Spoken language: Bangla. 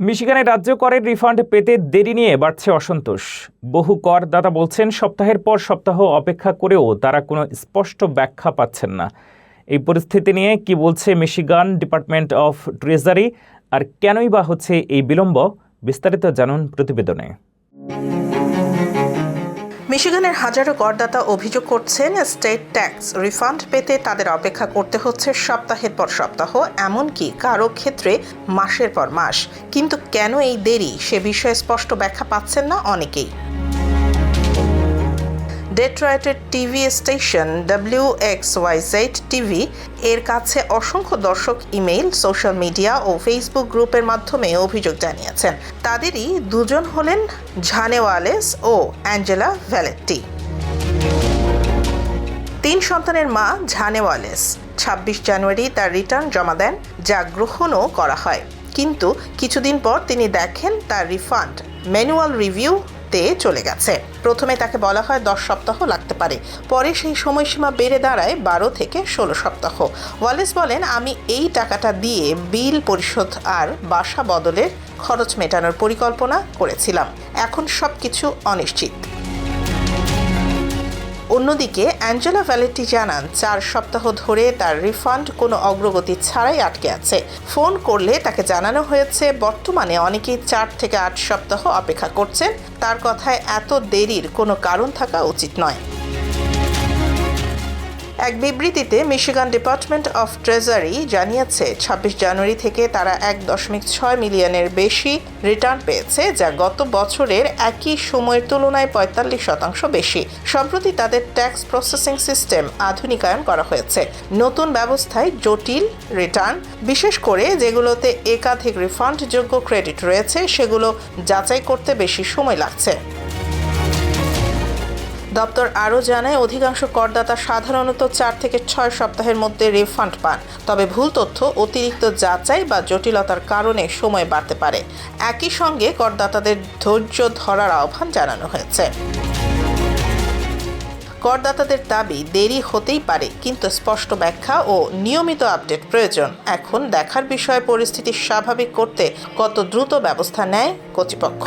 মিশিগানে রাজ্য করের রিফান্ড পেতে দেরি নিয়ে বাড়ছে অসন্তোষ। বহু করদাতা বলছেন সপ্তাহের পর সপ্তাহ অপেক্ষা করেও তারা কোনো স্পষ্ট ব্যাখ্যা পাচ্ছেন না। এই পরিস্থিতি নিয়ে কি বলছে মিশিগান ডিপার্টমেন্ট অফ ট্রেজারি, আর কেনই বা হচ্ছে এই বিলম্ব? বিস্তারিত জানুন প্রতিবেদনে। মিশিগানের হাজারো করদাতা অভিযোগ করছেন স্টেট ট্যাক্স রিফান্ড পেতে তাদের অপেক্ষা করতে হচ্ছে সপ্তাহের পর সপ্তাহ, এমনকি কারো ক্ষেত্রে মাসের পর মাস। কিন্তু কেন এই দেরি সে বিষয়ে স্পষ্ট ব্যাখ্যা পাচ্ছেন না অনেকেই। ডেট্রয়েটের টিভি স্টেশন WXYZ টিভি এর কাছে অসংখ্য দর্শক ইমেইল, সোশ্যাল মিডিয়া ও ফেসবুক গ্রুপের মাধ্যমে অভিযোগ জানিয়েছেন। তাদেরই দুজন হলেন ঝানে ওয়ালেস ও অ্যাঞ্জেলা ভ্যালেট্টি। 3 সন্তানের মা ঝানে ওয়ালেস 26 জানুয়ারি তার রিটার্ন জমা দেন, যা গ্রহণও করা হয়। কিন্তু কিছুদিন পর তিনি দেখেন তার রিফান্ড ম্যানুয়াল রিভিউ চলে গেছে। প্রথমে তাকে বলা হয় 10 সপ্তাহ লাগতে পারে, পরে সেই সময়সীমা বেড়ে দাঁড়ায় 12 থেকে 16 সপ্তাহ। ওয়ালেস বলেন, আমি এই টাকাটা দিয়ে বিল পরিশোধ আর বাসা বদলের খরচ মেটানোর পরিকল্পনা করেছিলাম। এখন সবকিছু অনিশ্চিত। অন্যদিকে অ্যাঞ্জেলা ভ্যালেট্টি জানান 4 সপ্তাহ ধরে তার রিফান্ড কোনো অগ্রগতি ছাড়াই আটকে আছে। ফোন করলে তাকে জানানো হয়েছে বর্তমানে অনেকেই 4 থেকে 8 সপ্তাহ অপেক্ষা করছেন। তার কথায় এত দেরির কোনো কারণ থাকা উচিত নয়। এক বিবৃতিতে মিশিগান ডিপার্টমেন্ট অফ ট্রেজারি জানিয়েছে 26 জানুয়ারি থেকে তারা 1.6 মিলিয়নের বেশি রিটার্ন পেয়েছে, যা গত বছরের একই সময়ের তুলনায় 45% বেশি। সম্প্রতি তাদের ট্যাক্স প্রসেসিং সিস্টেম আধুনিকায়ন করা হয়েছে। নতুন ব্যবস্থায় জটিল রিটার্ন, বিশেষ করে যেগুলোতে একাধিক রিফান্ডযোগ্য ক্রেডিট রয়েছে, সেগুলো যাচাই করতে বেশি সময় লাগছে। দপ্তর আরও জানায়, অধিকাংশ করদাতা সাধারণত 4 থেকে 6 সপ্তাহের মধ্যে রিফান্ড পান, তবে ভুল তথ্য, অতিরিক্ত যাচাই বা জটিলতার কারণে সময় বাড়তে পারে। একই সঙ্গে করদাতাদের ধৈর্য ধরার আহ্বান জানানো হয়েছে। করদাতাদের দাবি, দেরি হতেই পারে, কিন্তু স্পষ্ট ব্যাখ্যা ও নিয়মিত আপডেট প্রয়োজন। এখন দেখার বিষয় পরিস্থিতি স্বাভাবিক করতে কত দ্রুত ব্যবস্থা নেয় কর্তৃপক্ষ।